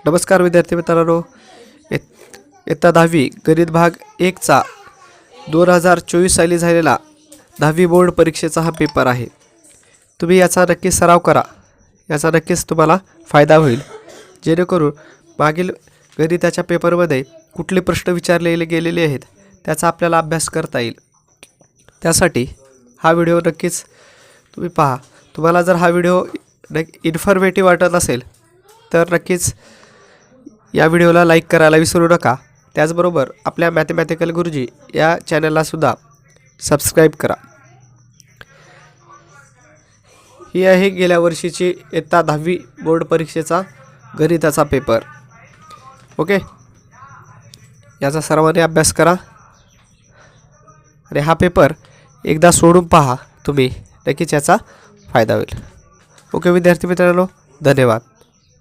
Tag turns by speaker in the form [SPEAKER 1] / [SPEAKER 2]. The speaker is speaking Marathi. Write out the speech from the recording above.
[SPEAKER 1] नमस्कार विद्यार्थी मित्रांनो, इयत्ता 10वी गणित भाग 1चा 2024 साली झालेला 10वी बोर्ड परीक्षेचा हा पेपर आहे। तुम्ही याचा नक्कीच सराव करा, याचा नक्कीच तुम्हाला फायदा होईल, जेणेकरून मागील गणिताच्या पेपरमध्ये कुठले प्रश्न विचारले गेलेले आहेत त्याचा आपल्याला अभ्यास करता येईल। त्यासाठी हा व्हिडिओ नक्कीच तुम्ही पहा। तुम्हाला जर हा व्हिडिओ इन्फॉर्मेटिव्ह वाटत असेल तर नक्कीच या व्हिडिओला लाईक करायला विसरू नका। त्याचबरोबर आपल्या मॅथमॅटिकल गुरुजी या चॅनलला सुद्धा सबस्क्राईब करा। ही आहे गेल्या वर्षीची इयत्ता 10वी बोर्ड परीक्षेचा गणिताचा पेपर। ओके, याचा सर्वांनी अभ्यास करा आणि हा पेपर एकदा सोडून पहा, तुम्ही नक्कीच याचा फायदा होईल। ओके विद्यार्थी मित्रांनो, धन्यवाद।